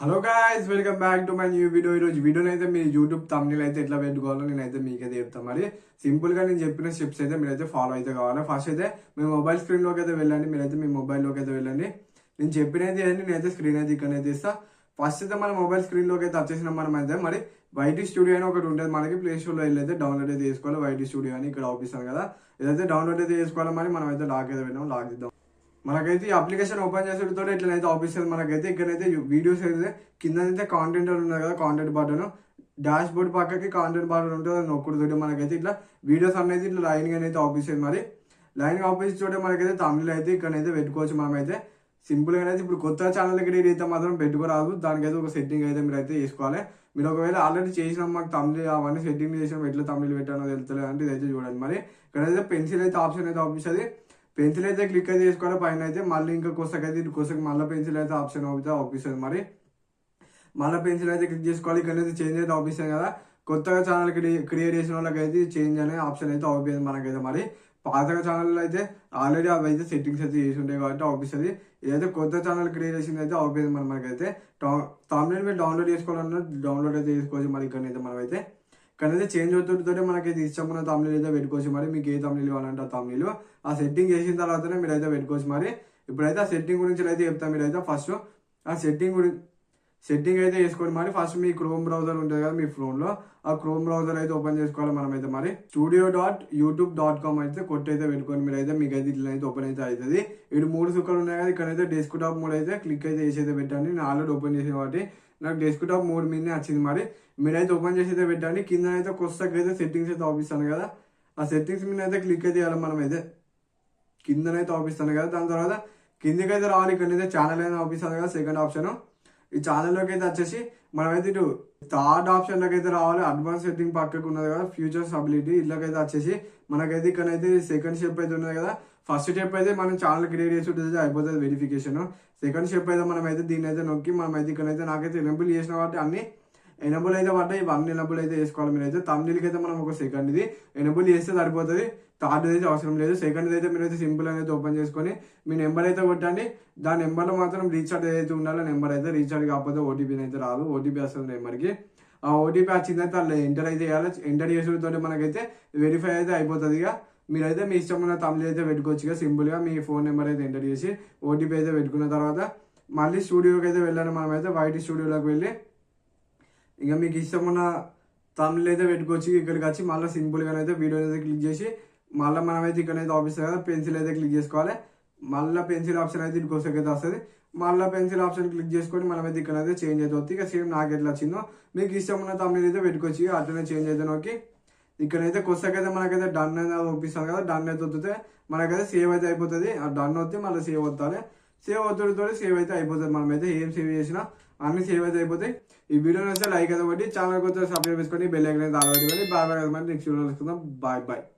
Hello guys, welcome back to my new video. ఈరోజు వీడియోని అయితే మీరు యూట్యూబ్ థంబ్నెయిల్ అయితే ఎట్లా పెట్టుకోవాలో నేనైతే మీకైతే చెప్తాను. మరి సింపుల్ గా నేను చెప్పిన స్టెప్స్ అయితే మీరైతే ఫాలో అయితే కావాలి. ఫస్ట్ అయితే మీ మొబైల్ స్క్రీన్ లోకి అయితే వెళ్ళండి. మీరైతే మీ మొబైల్లోకి అయితే వెళ్ళండి. నేను చెప్పినది ఏంటి, నేనైతే స్క్రీన్ అయితే ఇక్కడైతే ఇస్తా. ఫస్ట్ అయితే మన మొబైల్ స్క్రీన్ లోకి అయితే వచ్చేసిన మనం అయితే మరి వైటీ స్టూడియో అని ఒకటి ఉంటుంది. మనకి ప్లే స్టోర్ లో వెళ్ళైతే డౌన్లోడ్ అయితే చేసుకోవాలి. వైటీ స్టూడియో అని ఇక్కడ ఆపిస్తాను కదా, ఇదైతే డౌన్లోడ్ అయితే చేసుకోవాలి. మరి మనం అయితే లాక్ అయితే వెళ్ళాం, లాక్ ఇద్దాం. మనకైతే ఈ అప్లికేషన్ ఓపెన్ చేసేటతో ఇట్లనైతే ఆపిస్తుంది. మనకైతే ఇక్కడైతే వీడియోస్ అయితే కింద అయితే కాంటెంట్ ఉన్నది కదా, కాంటెంట్ బటన్ డాష్ బోర్డ్ పక్కకి కాంటెంట్ బటన్ ఉంటుంది. అది నొక్కుడుతోటి మనకైతే ఇట్లా వీడియోస్ అనేది ఇట్లా లైన్ గా అయితే ఆపిస్తుంది. మరి లైన్ గా ఆఫీస్ చోటే మనకైతే తమిళ అయితే ఇక్కడైతే పెట్టుకోవచ్చు. మనమైతే సింపుల్ గా అయితే ఇప్పుడు కొత్త ఛానల్ క్రియేట్ అయితే మాత్రం పెట్టుకోరాదు. దానికైతే ఒక సెట్టింగ్ అయితే మీరు అయితే చేసుకోవాలి. మీరు ఒకవేళ ఆల్రెడీ చేసినాం, మాకు తమిళ అవన్నీ సెట్టింగ్ చేసినాం, ఎట్లా తమిళ పెట్టానో తెలుస్తలేదు అంటే ఇదైతే చూడండి. మరి ఇక్కడైతే పెన్సిల్ అయితే ఆప్షన్ అయితే ఆపిస్తుంది. పెన్సిల్ అయితే క్లిక్ అయితే చేసుకోవాలి. పైన అయితే మళ్ళీ ఇంకా కొసకైతే ఇటు కొసకి మళ్ళీ పెన్సిల్ అయితే ఆప్షన్ అయితే ఆపిస్తుంది. మరి మళ్ళీ పెన్సిల్ అయితే క్లిక్ చేసుకోవాలి. ఇక్కడ అయితే చేంజ్ అయితే ఆపిస్తుంది కదా, కొత్తగా ఛానల్ క్రియేట్ చేసిన వాళ్ళకి అయితే చేంజ్ అనే ఆప్షన్ అయితే ఆపిస్తుంది మనకైతే. మరి పాతగా ఛానల్ అయితే ఆల్రెడీ అవి అయితే సెట్టింగ్స్ అయితే చేసి ఉంటాయి కాబట్టి ఆపిస్తుంది. ఇదైతే కొత్త ఛానల్ క్రియేట్ చేసింది అయితే ఆపిస్తుంది. మనకైతే థంబ్నెయిల్ మీరు డౌన్లోడ్ చేసుకోవాలన్నా డౌన్లోడ్ అయితే చేసుకోవచ్చు. మరి ఇక్కడైతే మనమైతే ఇక్కడైతే చేంజ్ అవుతుంటే మనకైతే ఇష్టమైన తమిళ అయితే పెట్టుకోవచ్చు. మరి మీకు ఏ తమిళ కావాలంటే ఆ తమిళ ఆ సెట్టింగ్ చేసిన తర్వాతనే మీరు అయితే పెట్టుకోవచ్చు. మరి ఇప్పుడైతే ఆ సెట్టింగ్ గురించి అయితే చెప్తాను. మీరైతే ఫస్ట్ ఆ సెట్టింగ్ అయితే చేసుకోండి. మరి ఫస్ట్ మీ క్రోమ్ బ్రౌజర్ ఉంటుంది కదా మీ ఫోన్లో, ఆ క్రోమ్ బ్రౌజర్ అయితే ఓపెన్ చేసుకోవాలి. మనమైతే మరి studio.youtube.com అయితే కొట్టి అయితే పెట్టుకోండి. మీరు అయితే మీకు అయితే ఇట్లా అయితే ఓపెన్ అయితే అవుతుంది. ఇటు 3 చుక్కలు ఉన్నాయి కదా, ఇక్కడైతే డెస్క్టాప్ మోడ్ అయితే క్లిక్ అయితే చేసి అయితే పెట్టండి. నేను ఆల్రెడీ ఓపెన్ చేసిన కాబట్టి నాకు డెస్క్టాప్ మోడ్ మీదనే వచ్చింది. మరి మీరైతే ఓపెన్ చేసి అయితే పెట్టండి. కింద అయితే కొత్తగా అయితే సెట్టింగ్స్ అయితే ఆపిస్తాను కదా, ఆ సెట్టింగ్స్ మీద అయితే క్లిక్ అయితే చేయాలి. మనమైతే కిందనైతే ఆపిస్తాను కదా, దాని తర్వాత కిందకి అయితే రావాలి. ఇక్కడైతే ఛానల్ అయితే ఆపిస్తాను కదా, సెకండ్ ఆప్షన్. ఈ ఛానల్లోకి అయితే వచ్చేసి మనమైతే ఇటు థర్డ్ ఆప్షన్లోకి అయితే రావాలి. అడ్వాన్స్ సెట్టింగ్ పక్కకు ఉన్నది కదా, ఫ్యూచర్స్ అబిలిటీ, ఇళ్ళకైతే వచ్చేసి మనకైతే ఇక్కడైతే సెకండ్ స్టెప్ అయితే ఉన్నది కదా. ఫస్ట్ స్టెప్ అయితే మనం ఛానల్ క్రియేట్ చేసి ఉంటుంది, అయిపోతుంది వెరిఫికేషన్. సెకండ్ స్టెప్ అయితే మనమైతే దీన్ని అయితే నొక్కి మనమైతే ఇక్కడైతే నాకైతే ఎనబుల్ చేసిన కాబట్టి అన్ని ఎనబుల్ అయితే పడ్డాయి. ఇవన్నీ ఎనబుల్ అయితే చేసుకోవాలి. మీరైతే తమిళకి అయితే మనం ఒక సెకండ్ ఇది ఎనబుల్ చేస్తే సరిపోతుంది. థర్డ్ అయితే అవసరం లేదు. సెకండ్ అయితే మీరైతే సింపుల్ అనేది ఓపెన్ చేసుకొని మీ నెంబర్ అయితే కొట్టండి. దాని నెంబర్లో మాత్రం రీఛార్జ్ ఏదైతే ఉండాలో నెంబర్ అయితే రీఛార్జ్ కాకపోతే ఓటీపీ అయితే రాదు. ఓటీపీ వస్తుంది నెంబర్కి. ఆ ఓటీపీ వచ్చిందైతే అలా ఎంటర్ అయితే చేయాలి. ఎంటర్ చేసేతో మనకైతే వెరిఫై అయితే అయిపోతుంది. ఇక మీరైతే మీ ఇష్టం ఉన్న తమిళ అయితే పెట్టుకోవచ్చు. ఇక సింపుల్గా మీ ఫోన్ నెంబర్ అయితే ఎంటర్ చేసి ఓటీపీ అయితే పెట్టుకున్న తర్వాత మళ్ళీ స్టూడియోకి అయితే వెళ్ళాలి. మనమైతే వైటీ స్టూడియోలోకి వెళ్ళి ఇంకా మీకు ఇష్టం ఉన్న తమిళ అయితే పెట్టుకోవచ్చు. ఇక్కడికి వచ్చి మళ్ళీ సింపుల్గా అయితే వీడియో అయితే క్లిక్ చేసి మళ్ళీ మనమైతే ఇక్కడైతే ఆఫీస్ కదా పెన్సిల్ అయితే క్లిక్ చేసుకోవాలి. మళ్ళీ పెన్సిల్ ఆప్షన్ అయితే ఇంకోసరికి అయితే వస్తుంది. మళ్ళీ పెన్సిల్ ఆప్షన్ క్లిక్ చేసుకొని మనమైతే ఇక్కడైతే చేంజ్ అయితే వస్తుంది. ఇక సేమ్ నాకు ఎట్లా వచ్చిందో మీకు ఇష్టం ఉన్న తమిళ అయితే పెట్టుకోవచ్చు. అట్లనే చేంజ్ అయితే నొక్కి ఇక్కడైతే కొత్తకైతే మనకైతే డన్ అయితే ఒప్పిస్తాను కదా, డన్ అయితే వస్తే మనకైతే సేవ్ అయితే అయిపోతుంది. ఆ డన్ వస్తే మళ్ళీ సేవ్ అవుతాలి. సేవ్ అవుతుందో సేవ్ అయితే అయిపోతుంది. మనమైతే ఏం సేవ్ చేసినా అన్ని సేవ్ అయితే అయిపోతాయి. ఈ వీడియో వస్తే లైక్ అయితే ఒకటి, ఛానల్ కొత్త సబ్స్క్రైబ్ చేసుకోండి, బెల్ ఐకాన్ అయితే ఆల్ పెట్టుకోండి. Bye bye. నెక్స్ట్ వీడియో కలుసుకుందాం. Bye bye.